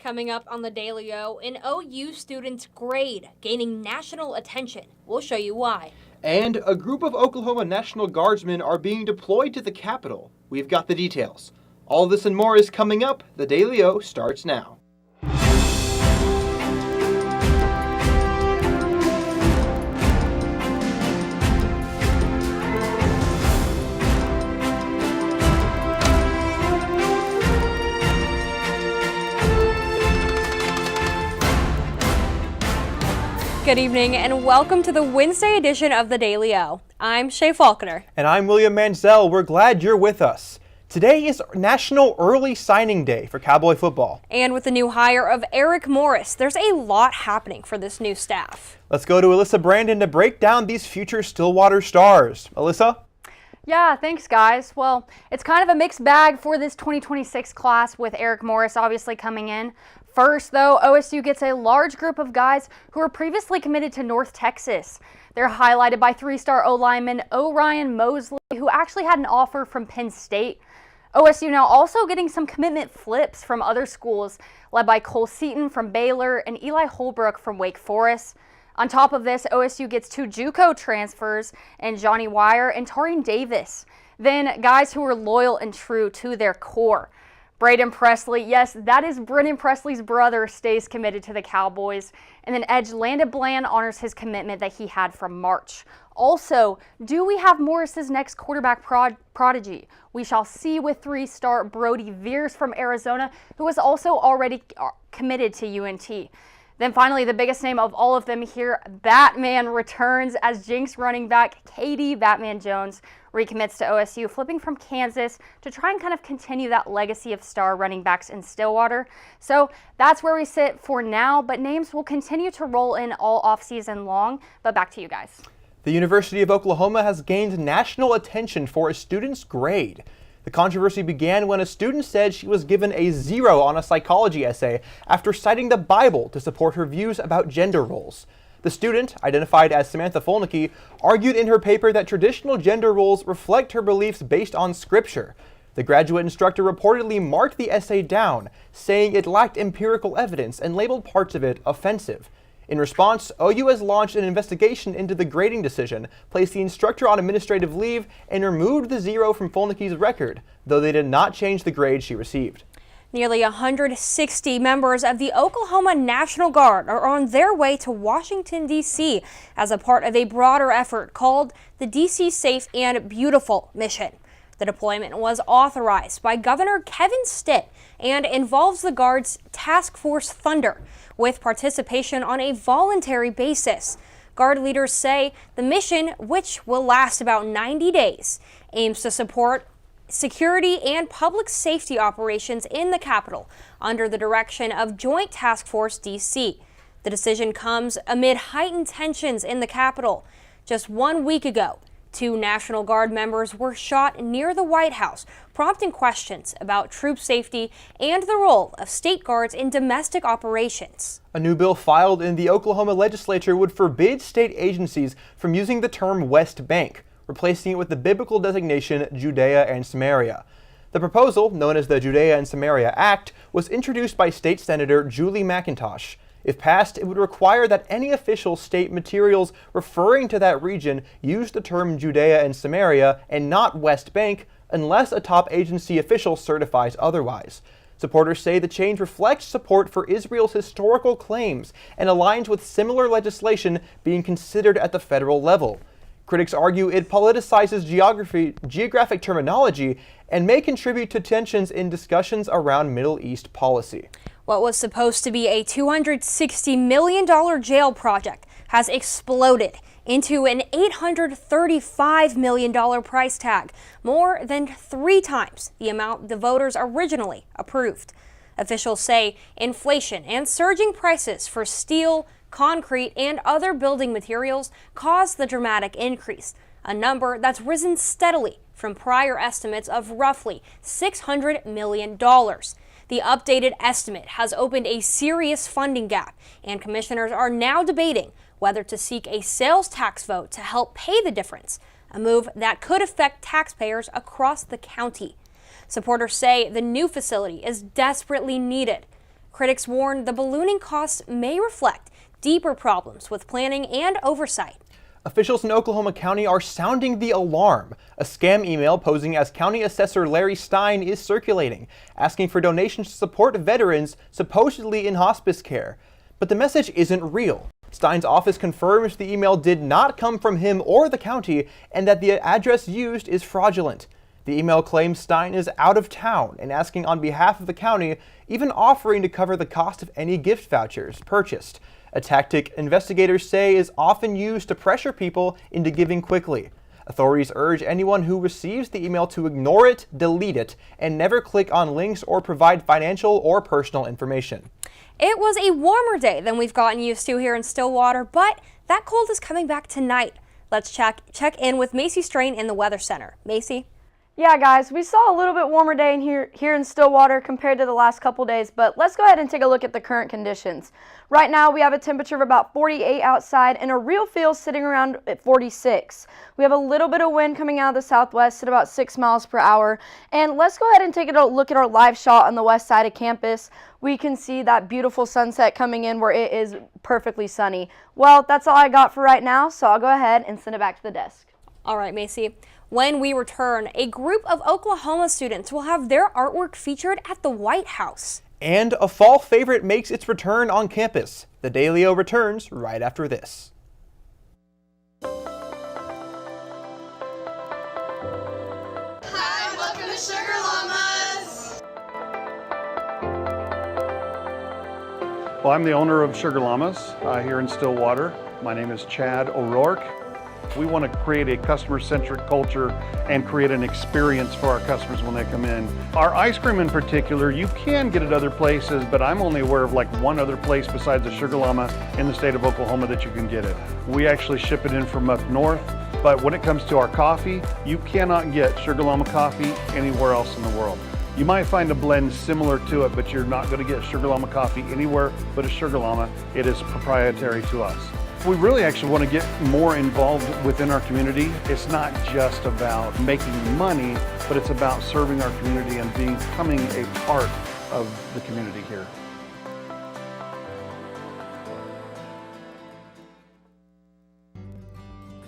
Coming up on the Daily O, an OU student's grade gaining national attention. We'll show you why. And a group of Oklahoma National Guardsmen are being deployed to the Capitol. We've got the details. All this and more is coming up. The Daily O starts now. Good evening and welcome to the Wednesday edition of the Daily O. I'm Shay Faulkner. And I'm William Manziel. We're glad you're with us. Today is National Early Signing Day for Cowboy football. And with the new hire of Eric Morris, there's a lot happening for this new staff. Let's go to Alyssa Brandon to break down these future Stillwater stars. Alyssa? Yeah, thanks guys. Well, it's kind of a mixed bag for this 2026 class with Eric Morris obviously coming in. First, though, OSU gets a large group of guys who were previously committed to North Texas. They're highlighted by three-star O-lineman Orion Mosley, who actually had an offer from Penn State. OSU now also getting some commitment flips from other schools, led by Cole Seaton from Baylor and Eli Holbrook from Wake Forest. On top of this, OSU gets two JUCO transfers in Johnny Wire and Taurine Davis. Then guys who are loyal and true to their core. Braden Presley, yes, that is Brennan Presley's brother, stays committed to the Cowboys. And then Edge Landon Bland honors his commitment that he had from March. Also, do we have Morris's next quarterback prodigy? We shall see with three-star Brody Veers from Arizona, who is also already committed to UNT. Then finally, the biggest name of all of them here, Batman returns as Jinx running back Katie Batman Jones recommits to OSU, flipping from Kansas to try and kind of continue that legacy of star running backs in Stillwater. So that's where we sit for now, but names will continue to roll in all offseason long. But back to you guys. The University of Oklahoma has gained national attention for a student's grade. The controversy began when a student said she was given a 0 on a psychology essay after citing the Bible to support her views about gender roles. The student, identified as Samantha Folnicki, argued in her paper that traditional gender roles reflect her beliefs based on scripture. The graduate instructor reportedly marked the essay down, saying it lacked empirical evidence and labeled parts of it offensive. In response, OU has launched an investigation into the grading decision, placed the instructor on administrative leave, and removed the 0 from Folnicki's record, though they did not change the grade she received. Nearly 160 members of the Oklahoma National Guard are on their way to Washington, D.C. as a part of a broader effort called the D.C. Safe and Beautiful Mission. The deployment was authorized by Governor Kevin Stitt and involves the Guard's Task Force Thunder, with participation on a voluntary basis. Guard leaders say the mission, which will last about 90 days, aims to support security and public safety operations in the Capitol under the direction of Joint Task Force DC. The decision comes amid heightened tensions in the Capitol. Just 1 week ago, 2 National Guard members were shot near the White House, prompting questions about troop safety and the role of state guards in domestic operations. A new bill filed in the Oklahoma legislature would forbid state agencies from using the term West Bank, replacing it with the biblical designation Judea and Samaria. The proposal, known as the Judea and Samaria Act, was introduced by State Senator Julie McIntosh. If passed, it would require that any official state materials referring to that region use the term Judea and Samaria and not West Bank unless a top agency official certifies otherwise. Supporters say the change reflects support for Israel's historical claims and aligns with similar legislation being considered at the federal level. Critics argue it politicizes geographic terminology and may contribute to tensions in discussions around Middle East policy. What was supposed to be a $260 million jail project has exploded into an $835 million price tag, more than 3 times the amount the voters originally approved. Officials say inflation and surging prices for steel, concrete, and other building materials caused the dramatic increase, a number that's risen steadily from prior estimates of roughly $600 million. The updated estimate has opened a serious funding gap, and commissioners are now debating whether to seek a sales tax vote to help pay the difference, a move that could affect taxpayers across the county. Supporters say the new facility is desperately needed. Critics warn the ballooning costs may reflect deeper problems with planning and oversight. Officials in Oklahoma County are sounding the alarm. A scam email posing as County Assessor Larry Stein is circulating, asking for donations to support veterans supposedly in hospice care. But the message isn't real. Stein's office confirms the email did not come from him or the county and that the address used is fraudulent. The email claims Stein is out of town and asking on behalf of the county, even offering to cover the cost of any gift vouchers purchased. A tactic investigators say is often used to pressure people into giving quickly. Authorities urge anyone who receives the email to ignore it, delete it, and never click on links or provide financial or personal information. It was a warmer day than we've gotten used to here in Stillwater, but that cold is coming back tonight. Let's check in with Macy Strain in the Weather Center. Macy? Yeah, guys, we saw a little bit warmer day here in Stillwater compared to the last couple days, but let's go ahead and take a look at the current conditions. Right now, we have a temperature of about 48 outside and a real feel sitting around at 46. We have a little bit of wind coming out of the southwest at about 6 miles per hour. And let's go ahead and take a look at our live shot on the west side of campus. We can see that beautiful sunset coming in where it is perfectly sunny. Well, that's all I got for right now, so I'll go ahead and send it back to the desk. All right, Macy. When we return, a group of Oklahoma students will have their artwork featured at the White House. And a fall favorite makes its return on campus. The Daily O returns right after this. Hi, welcome to Sugar Llamas. Well, I'm the owner of Sugar Llamas here in Stillwater. My name is Chad O'Rourke. We want to create a customer-centric culture and create an experience for our customers when they come in. Our ice cream in particular, you can get it other places, but I'm only aware of like one other place besides the Sugar Llama in the state of Oklahoma that you can get it. We actually ship it in from up north, but when it comes to our coffee, you cannot get Sugar Llama coffee anywhere else in the world. You might find a blend similar to it, but you're not going to get Sugar Llama coffee anywhere but a Sugar Llama. It is proprietary to us. We really actually want to get more involved within our community. It's not just about making money, but it's about serving our community and becoming a part of the community here.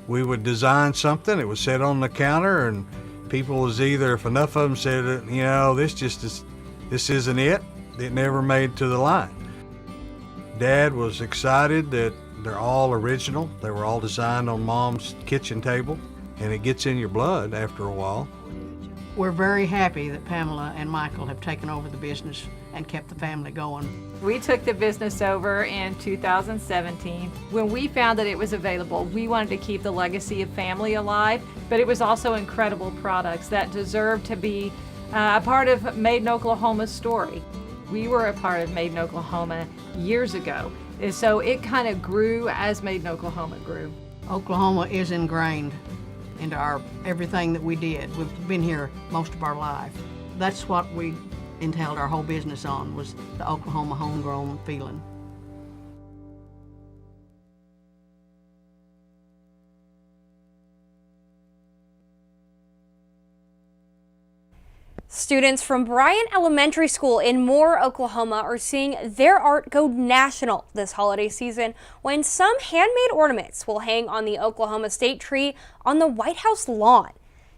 We would design something, it was set on the counter, and people was either, if enough of them said, you know, this isn't it, it never made to the line. Dad was excited that they're all original. They were all designed on Mom's kitchen table, and it gets in your blood after a while. We're very happy that Pamela and Michael have taken over the business and kept the family going. We took the business over in 2017. When we found that it was available, we wanted to keep the legacy of family alive, but it was also incredible products that deserved to be a part of Made in Oklahoma's story. We were a part of Made in Oklahoma years ago. And so it kind of grew as Made in Oklahoma grew. Oklahoma is ingrained into everything that we did. We've been here most of our life. That's what we entailed our whole business on, was the Oklahoma homegrown feeling. Students from Bryan Elementary School in Moore, Oklahoma are seeing their art go national this holiday season when some handmade ornaments will hang on the Oklahoma State tree on the White House lawn.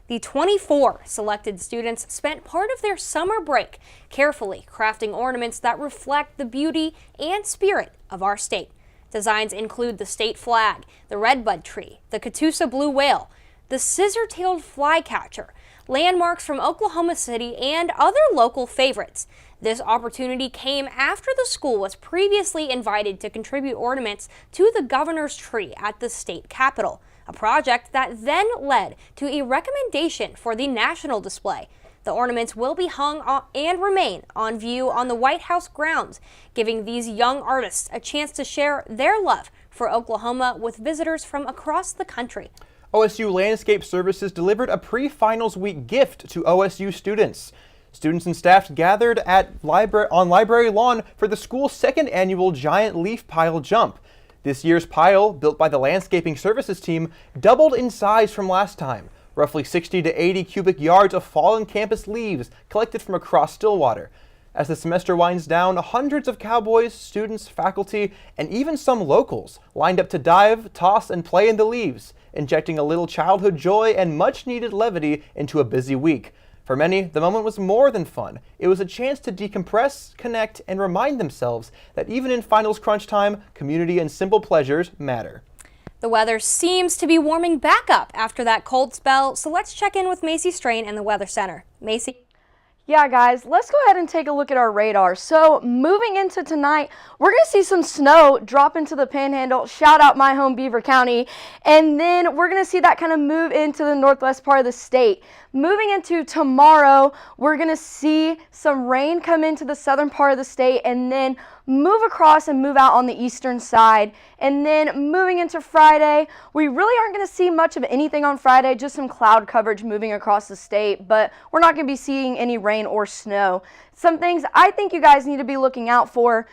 The 24 selected students spent part of their summer break carefully crafting ornaments that reflect the beauty and spirit of our state. Designs include the state flag, the redbud tree, the Catoosa blue whale, the scissor-tailed flycatcher, landmarks from Oklahoma City, and other local favorites. This opportunity came after the school was previously invited to contribute ornaments to the governor's tree at the state capitol, a project that then led to a recommendation for the national display. The ornaments will be hung on and remain on view on the White House grounds, giving these young artists a chance to share their love for Oklahoma with visitors from across the country. OSU Landscape Services delivered a pre-finals week gift to OSU students. Students and staff gathered on Library Lawn for the school's second annual Giant Leaf Pile Jump. This year's pile, built by the Landscaping Services team, doubled in size from last time. Roughly 60 to 80 cubic yards of fallen campus leaves collected from across Stillwater. As the semester winds down, hundreds of Cowboys, students, faculty, and even some locals lined up to dive, toss, and play in the leaves, injecting a little childhood joy and much-needed levity into a busy week. For many, the moment was more than fun. It was a chance to decompress, connect, and remind themselves that even in finals crunch time, community and simple pleasures matter. The weather seems to be warming back up after that cold spell, so let's check in with Macy Strain in the Weather Center. Macy? Yeah, guys, let's go ahead and take a look at our radar. So moving into tonight, we're going to see some snow drop into the Panhandle. Shout out my home, Beaver County. And then we're going to see that kind of move into the northwest part of the state. Moving into tomorrow, we're going to see some rain come into the southern part of the state and then move across and move out on the eastern side. And then moving into Friday, we really aren't going to see much of anything on Friday, just some cloud coverage moving across the state, but we're not going to be seeing any rain or snow. Some things I think you guys need to be looking out for.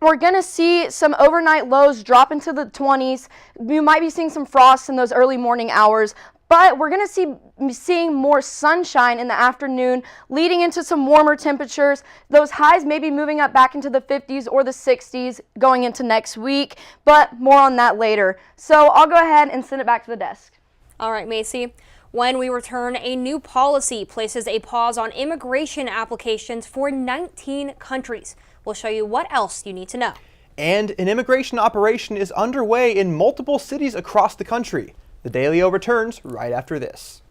We're going to see some overnight lows drop into the 20s. You might be seeing some frost in those early morning hours, but we're going to seeing more sunshine in the afternoon, leading into some warmer temperatures. Those highs may be moving up back into the 50s or the 60s going into next week, but more on that later. So I'll go ahead and send it back to the desk. All right, Macy. When we return, a new policy places a pause on immigration applications for 19 countries. We'll show you what else you need to know. And an immigration operation is underway in multiple cities across the country. The Daily O returns right after this.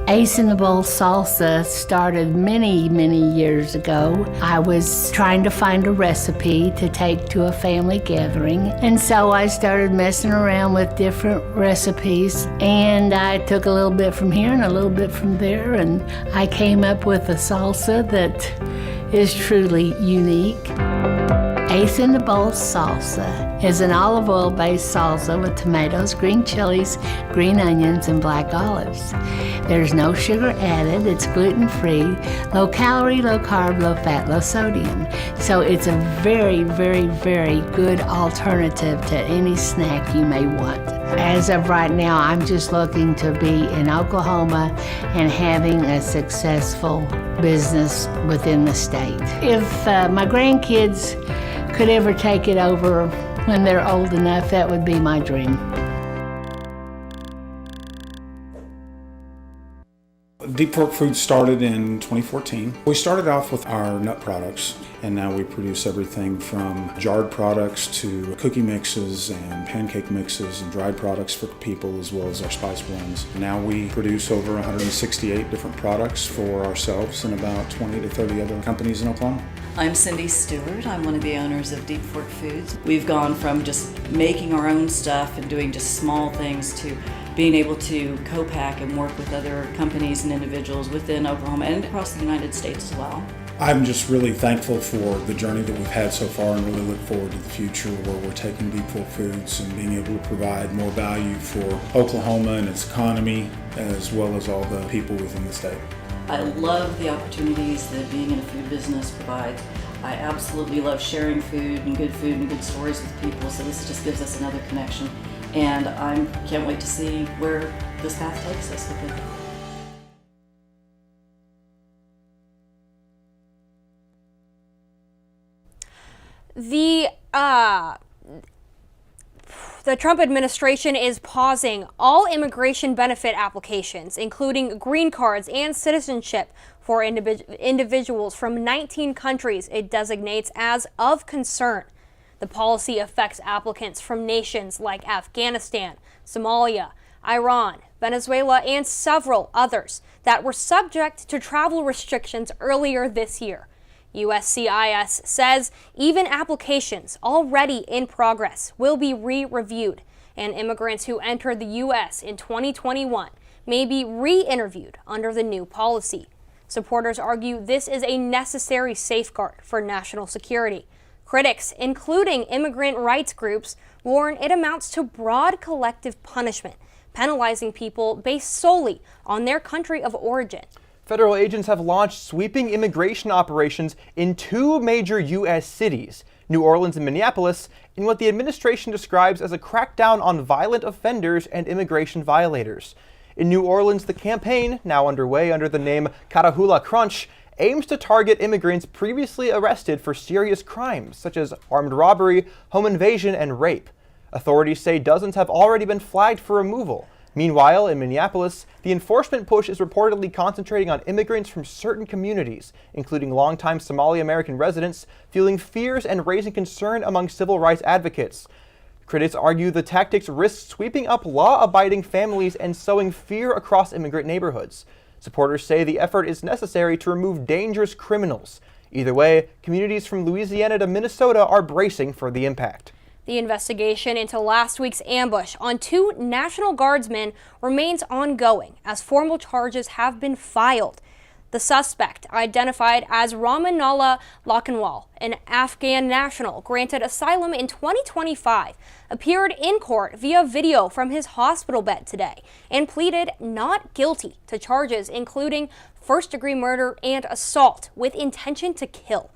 Ace in the Bowl salsa started many years ago. I was trying to find a recipe to take to a family gathering, and so I started messing around with different recipes, and I took a little bit from here and a little bit from there, and I came up with a salsa that is truly unique. Ace in the Bowl salsa is an olive oil based salsa with tomatoes, green chilies, green onions, and black olives. There's no sugar added, it's gluten free, low calorie, low carb, low fat, low sodium. So it's a very good alternative to any snack you may want. As of right now, I'm just looking to be in Oklahoma and having a successful business within the state. If my grandkids could ever take it over when they're old enough, that would be my dream. Deep Fork Foods started in 2014. We started off with our nut products, and now we produce everything from jarred products to cookie mixes and pancake mixes and dried products for people, as well as our spice blends. Now we produce over 168 different products for ourselves and about 20 to 30 other companies in Oklahoma. I'm Cindy Stewart. I'm one of the owners of Deep Fork Foods. We've gone from just making our own stuff and doing just small things to being able to co-pack and work with other companies and individuals within Oklahoma and across the United States as well. I'm just really thankful for the journey that we've had so far and really look forward to the future where we're taking Deep Fork Foods and being able to provide more value for Oklahoma and its economy, as well as all the people within the state. I love the opportunities that being in a food business provides. I absolutely love sharing food and good stories with people, so this just gives us another connection. And I can't wait to see where this path takes us with it. The Trump administration is pausing all immigration benefit applications, including green cards and citizenship for individuals from 19 countries it designates as of concern. The policy affects applicants from nations like Afghanistan, Somalia, Iran, Venezuela, and several others that were subject to travel restrictions earlier this year. USCIS says even applications already in progress will be re-reviewed, and immigrants who entered the U.S. in 2021 may be re-interviewed under the new policy. Supporters argue this is a necessary safeguard for national security. Critics, including immigrant rights groups, warn it amounts to broad collective punishment, penalizing people based solely on their country of origin. Federal agents have launched sweeping immigration operations in two major U.S. cities, New Orleans and Minneapolis, in what the administration describes as a crackdown on violent offenders and immigration violators. In New Orleans, the campaign, now underway under the name Catahoula Crunch, aims to target immigrants previously arrested for serious crimes such as armed robbery, home invasion, and rape. Authorities say dozens have already been flagged for removal. Meanwhile, in Minneapolis, the enforcement push is reportedly concentrating on immigrants from certain communities, including longtime Somali American residents, fueling fears and raising concern among civil rights advocates. Critics argue the tactics risk sweeping up law-abiding families and sowing fear across immigrant neighborhoods. Supporters say the effort is necessary to remove dangerous criminals. Either way, communities from Louisiana to Minnesota are bracing for the impact. The investigation into last week's ambush on 2 National Guardsmen remains ongoing as formal charges have been filed. The suspect, identified as Ramanullah Lakhanwal, an Afghan national granted asylum in 2025, appeared in court via video from his hospital bed today and pleaded not guilty to charges including first-degree murder and assault with intention to kill.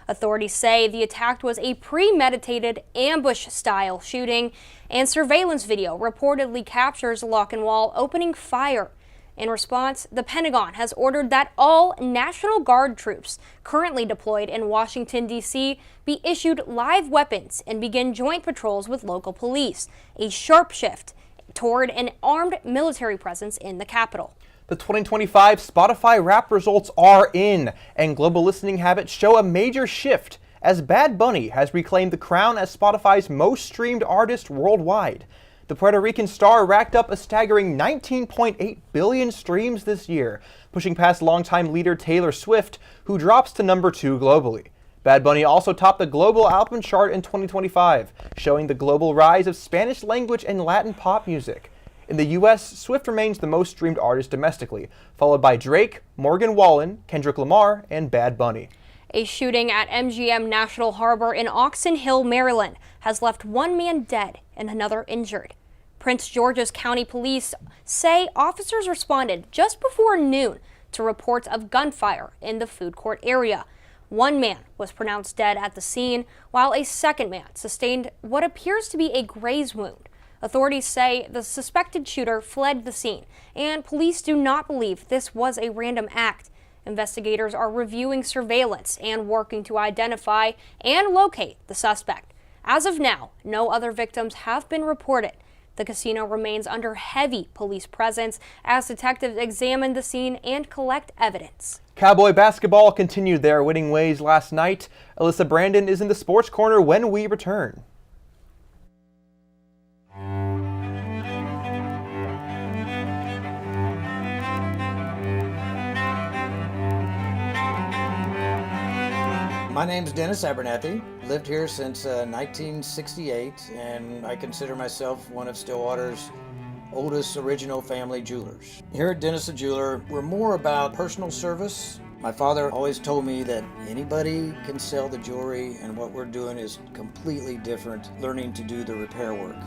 Authorities say the attack was a premeditated ambush-style shooting, and surveillance video reportedly captures Lakhanwal opening fire. In response, the Pentagon has ordered that all National Guard troops currently deployed in Washington, D.C. be issued live weapons and begin joint patrols with local police, a sharp shift toward an armed military presence in the capital. The 2025 Spotify Wrapped results are in, and global listening habits show a major shift as Bad Bunny has reclaimed the crown as Spotify's most streamed artist worldwide. The Puerto Rican star racked up a staggering 19.8 billion streams this year, pushing past longtime leader Taylor Swift, who drops to number 2 globally. Bad Bunny also topped the global album chart in 2025, showing the global rise of Spanish language and Latin pop music. In the U.S., Swift remains the most streamed artist domestically, followed by Drake, Morgan Wallen, Kendrick Lamar, and Bad Bunny. A shooting at MGM National Harbor in Oxon Hill, Maryland, has left 1 man dead and another injured. Prince George's County Police say officers responded just before noon to reports of gunfire in the food court area. 1 man was pronounced dead at the scene, while a second man sustained what appears to be a graze wound. Authorities say the suspected shooter fled the scene, and police do not believe this was a random act. Investigators are reviewing surveillance and working to identify and locate the suspect. As of now, no other victims have been reported. The casino remains under heavy police presence as detectives examine the scene and collect evidence. Cowboy basketball continued their winning ways last night. Alyssa Brandon is in the Sports Corner when we return. My name's Dennis Abernathy. Lived here since 1968, and I consider myself one of Stillwater's oldest original family jewelers. Here at Dennis the Jeweler, we're more about personal service. My father always told me that anybody can sell the jewelry, and what we're doing is completely different, learning to do the repair work.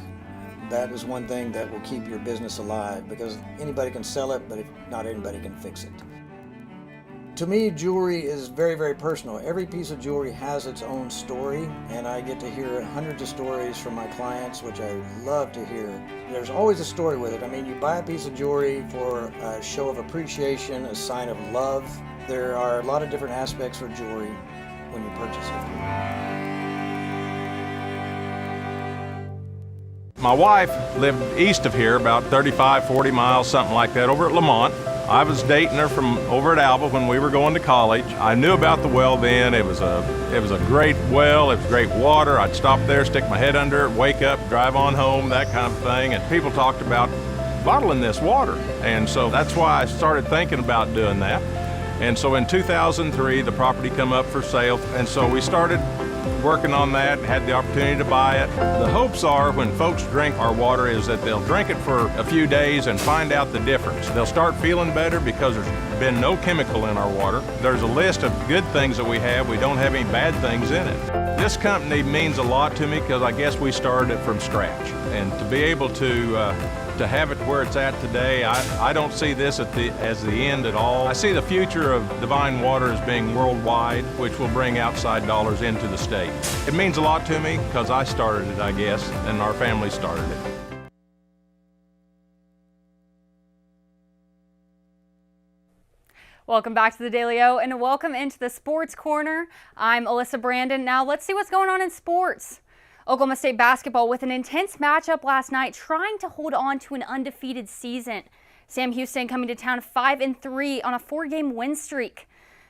That is one thing that will keep your business alive, because anybody can sell it, but not anybody can fix it. To me, jewelry is very, very personal. Every piece of jewelry has its own story, and I get to hear hundreds of stories from my clients, which I love to hear. There's always a story with it. I mean, you buy a piece of jewelry for a show of appreciation, a sign of love. There are a lot of different aspects for jewelry when you purchase it. My wife lived east of here, about 35, 40 miles, something like that, over at Lamont. I was dating her from over at Alba when we were going to college. I knew about the well then. It was a great well. It was great water. I'd stop there, stick my head under it, wake up, drive on home, that kind of thing. And people talked about bottling this water. And so that's why I started thinking about doing that. And so in 2003, the property come up for sale. And so we started working on that, had the opportunity to buy it. The hopes are when folks drink our water is that they'll drink it for a few days and find out the difference. They'll start feeling better because there's been no chemical in our water. There's a list of good things that we have. We don't have any bad things in it. This company means a lot to me because I guess we started it from scratch. And to be able to have it where it's at today, I don't see this as the end at all. I see the future of Divine Water as being worldwide, which will bring outside dollars into the state. It means a lot to me because I started it, I guess, and our family started it. Welcome back to the Daily O and welcome into the Sports Corner. I'm Alyssa Brandon. Now let's see what's going on in sports. Oklahoma State basketball with an intense matchup last night trying to hold on to an undefeated season. Sam Houston coming to town 5-3 on a 4-game win streak.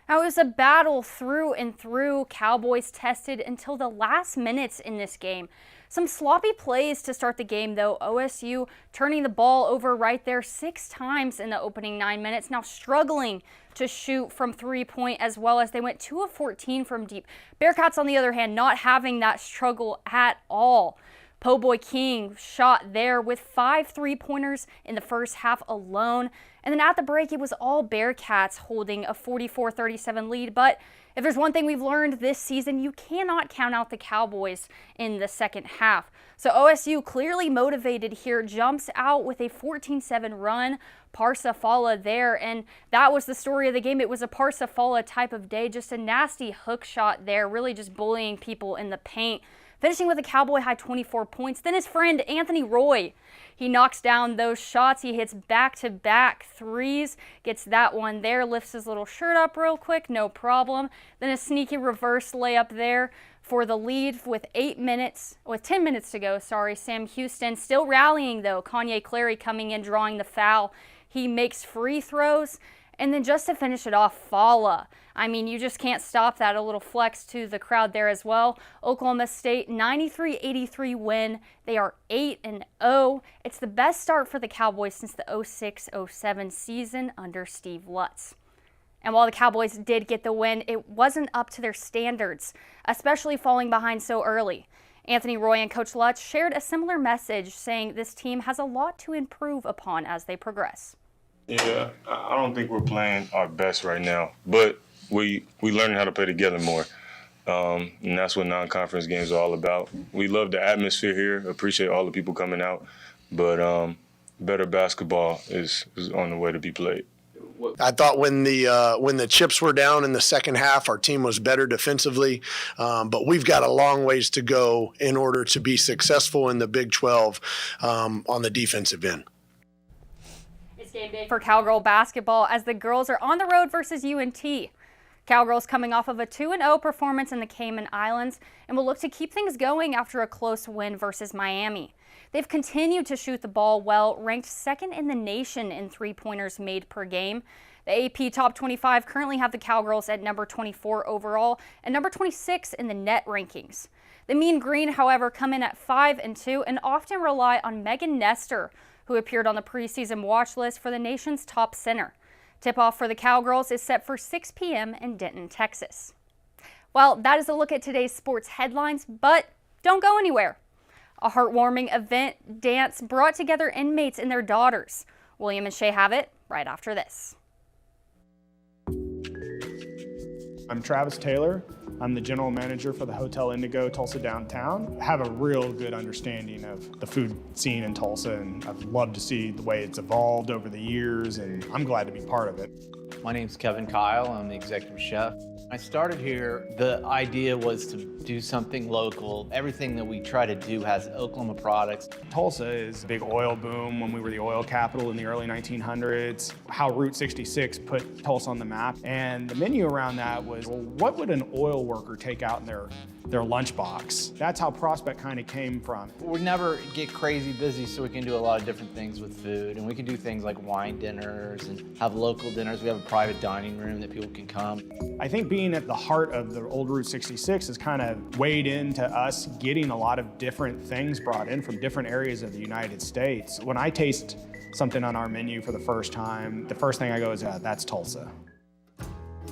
Now it was a battle through and through. Cowboys tested until the last minutes in this game. Some sloppy plays to start the game though. OSU turning the ball over right there 6 times in the opening 9 minutes. Now struggling to shoot from 3-point as well as they went 2 of 14 from deep. Bearcats on the other hand not having that struggle at all. Po' Boy King shot there with 5 3-pointers in the first half alone. And then at the break, it was all Bearcats holding a 44-37 lead. But if there's one thing we've learned this season, you cannot count out the Cowboys in the second half. So OSU clearly motivated here, jumps out with a 14-7 run. Parsa Fala there, and that was the story of the game. It was a Parsa Fala type of day, just a nasty hook shot there, really just bullying people in the paint. Finishing with a Cowboy high 24 points. Then his friend Anthony Roy, he knocks down those shots. He hits back-to-back threes, gets that one there, lifts his little shirt up real quick, no problem. Then a sneaky reverse layup there for the lead with 10 minutes to go, Sam Houston still rallying though. Kanye Clary coming in, drawing the foul. He makes free throws. And then just to finish it off, Fala. I mean, you just can't stop that. A little flex to the crowd there as well. Oklahoma State 93-83 win. They are 8-0. It's the best start for the Cowboys since the 06-07 season under Steve Lutz. And while the Cowboys did get the win, it wasn't up to their standards, especially falling behind so early. Anthony Roy and Coach Lutz shared a similar message, saying this team has a lot to improve upon as they progress. Yeah, I don't think we're playing our best right now, but we learning how to play together more, and that's what non-conference games are all about. We love the atmosphere here, appreciate all the people coming out, but better basketball is on the way to be played. I thought when the chips were down in the second half, our team was better defensively, but we've got a long ways to go in order to be successful in the Big 12 on the defensive end. It's game day for Cowgirl basketball as the girls are on the road versus UNT. Cowgirls coming off of a 2-0 performance in the Cayman Islands and will look to keep things going after a close win versus Miami. They've continued to shoot the ball well, ranked second in the nation in 3-pointers made per game. The AP Top 25 currently have the Cowgirls at number 24 overall and number 26 in the net rankings. The Mean Green, however, come in at 5-2 and often rely on Megan Nestor, who appeared on the preseason watch list for the nation's top center. Tip-off for the Cowgirls is set for 6 p.m. in Denton, Texas. Well, that is a look at today's sports headlines, but don't go anywhere. A heartwarming event dance brought together inmates and their daughters. William and Shay have it right after this. I'm Travis Taylor. I'm the general manager for the Hotel Indigo Tulsa Downtown. I have a real good understanding of the food scene in Tulsa, and I've loved to see the way it's evolved over the years, and I'm glad to be part of it. My name's Kevin Kyle. I'm the executive chef. I started here, the idea was to do something local. Everything that we try to do has Oklahoma products. Tulsa is a big oil boom when we were the oil capital in the early 1900s. How Route 66 put Tulsa on the map. And the menu around that was, well, what would an oil worker take out in their lunchbox? That's how Prospect kind of came from. We never get crazy busy, so we can do a lot of different things with food. And we can do things like wine dinners and have local dinners. We have a private dining room that people can come. I think being at the heart of the old Route 66 has kind of weighed into us getting a lot of different things brought in from different areas of the United States. When I taste something on our menu for the first time, the first thing I go is, that's Tulsa.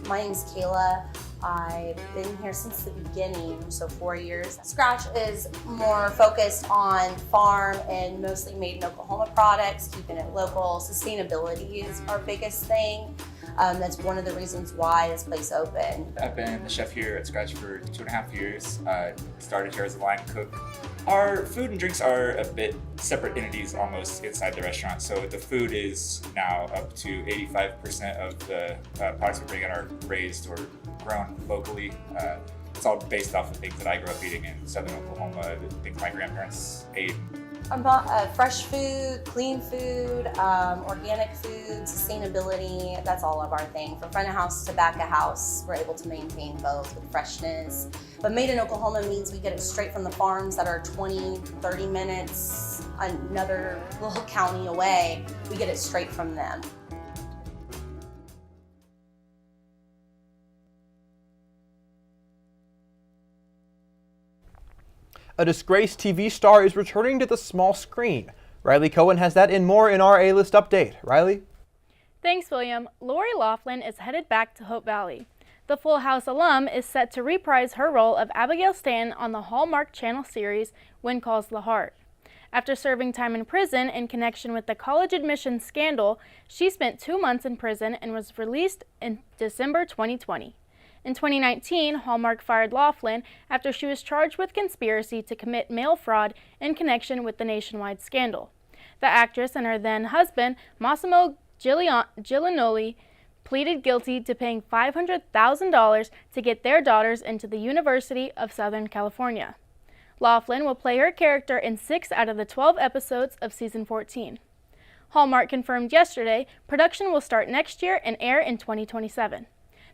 My name's Kayla. I've been here since the beginning, so 4 years. Scratch is more focused on farm and mostly made in Oklahoma products, keeping it local. Sustainability is our biggest thing. That's one of the reasons why this place opened. I've been the chef here at Scratch for 2.5 years. Started here as a line cook. Our food and drinks are a bit separate entities almost inside the restaurant. So the food is now up to 85% of the products we bring in are raised or grown locally. It's all based off of things that I grew up eating in southern Oklahoma, the things my grandparents ate, Fresh food, clean food, organic food, sustainability, that's all of our thing. From front of house to back of house, we're able to maintain both with freshness. But made in Oklahoma means we get it straight from the farms that are 20, 30 minutes, another little county away. We get it straight from them. A disgraced TV star is returning to the small screen. Riley Cohen has that and more in our A-List update. Riley? Thanks, William. Lori Loughlin is headed back to Hope Valley. The Full House alum is set to reprise her role of Abigail Stanton on the Hallmark Channel series When Calls the Heart. After serving time in prison in connection with the college admissions scandal, she spent 2 months in prison and was released in December 2020. In 2019, Hallmark fired Loughlin after she was charged with conspiracy to commit mail fraud in connection with the nationwide scandal. The actress and her then-husband, Massimo Giulianoli, pleaded guilty to paying $500,000 to get their daughters into the University of Southern California. Loughlin will play her character in 6 out of the 12 episodes of season 14. Hallmark confirmed yesterday production will start next year and air in 2027.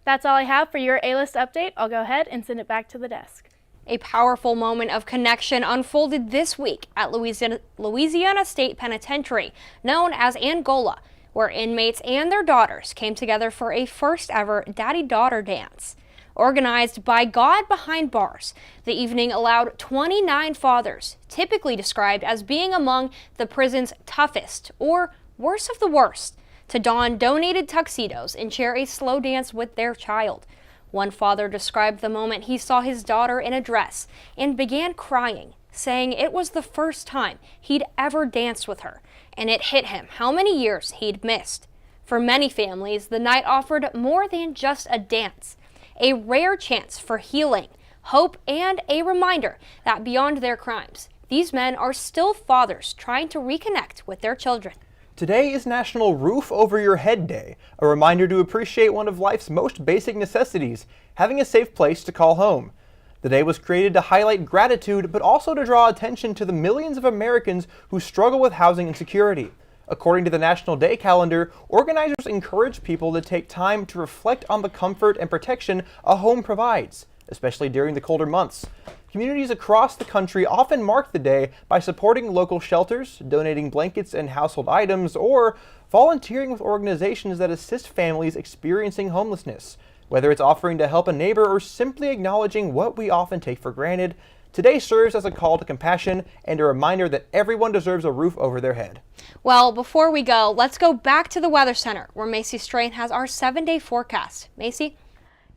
That's all I have for your A-List update. I'll go ahead and send it back to the desk. A powerful moment of connection unfolded this week at Louisiana State Penitentiary, known as Angola, where inmates and their daughters came together for a first-ever daddy-daughter dance. Organized by God Behind Bars, the evening allowed 29 fathers, typically described as being among the prison's toughest or worst of the worst, to don donated tuxedos and share a slow dance with their child. One father described the moment he saw his daughter in a dress and began crying, saying it was the first time he'd ever danced with her, and it hit him how many years he'd missed. For many families, the night offered more than just a dance, a rare chance for healing, hope, and a reminder that beyond their crimes, these men are still fathers trying to reconnect with their children. Today is National Roof Over Your Head Day, a reminder to appreciate one of life's most basic necessities, having a safe place to call home. The day was created to highlight gratitude, but also to draw attention to the millions of Americans who struggle with housing insecurity. According to the National Day calendar, organizers encourage people to take time to reflect on the comfort and protection a home provides, especially during the colder months. Communities across the country often mark the day by supporting local shelters, donating blankets and household items, or volunteering with organizations that assist families experiencing homelessness. Whether it's offering to help a neighbor or simply acknowledging what we often take for granted, today serves as a call to compassion and a reminder that everyone deserves a roof over their head. Well, before we go, let's go back to the Weather Center, where Macy Strain has our 7-day forecast. Macy?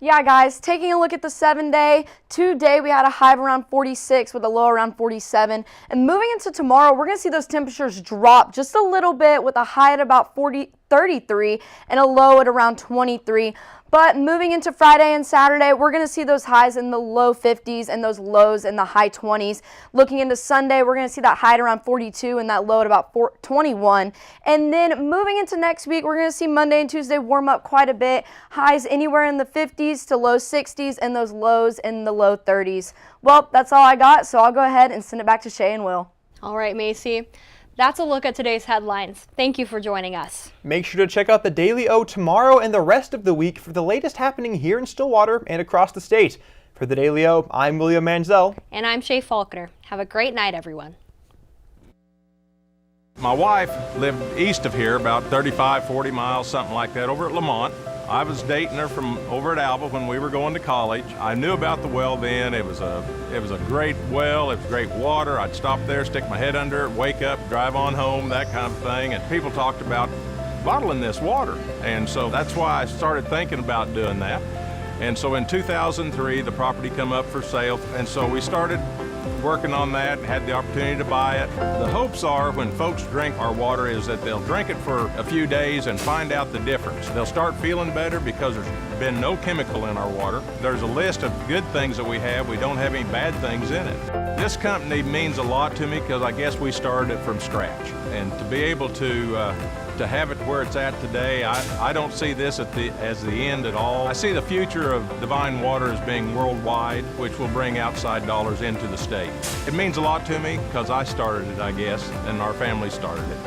Yeah, guys, taking a look at the 7-day, today we had a high of around 46 with a low around 47. And moving into tomorrow, we're going to see those temperatures drop just a little bit with a high at about 33 and a low at around 23. But moving into Friday and Saturday, we're going to see those highs in the low 50s and those lows in the high 20s. Looking into Sunday, we're going to see that high at around 42 and that low at about 21. And then moving into next week, we're going to see Monday and Tuesday warm up quite a bit. Highs anywhere in the 50s to low 60s and those lows in the low 30s. Well, that's all I got, so I'll go ahead and send it back to Shay and Will. All right, Macy. That's a look at today's headlines. Thank you for joining us. Make sure to check out the Daily O tomorrow and the rest of the week for the latest happening here in Stillwater and across the state. For the Daily O, I'm William Manzel. And I'm Shay Faulkner. Have a great night, everyone. My wife lived east of here, about 35, 40 miles, something like that, over at Lamont. I was dating her from over at Alva when we were going to college. I knew about the well then. It was a great well. It was great water. I'd stop there, stick my head under it, wake up, drive on home, that kind of thing. And people talked about bottling this water. And so that's why I started thinking about doing that. And so in 2003, the property come up for sale. And so we started working on that, had the opportunity to buy it. The hopes are when folks drink our water is that they'll drink it for a few days and find out the difference. They'll start feeling better because there's been no chemical in our water. There's a list of good things that we have. We don't have any bad things in it. This company means a lot to me because I guess we started it from scratch. And to be able to To have it where it's at today, I don't see this as the end at all. I see the future of Divine Water as being worldwide, which will bring outside dollars into the state. It means a lot to me because I started it, I guess, and our family started it.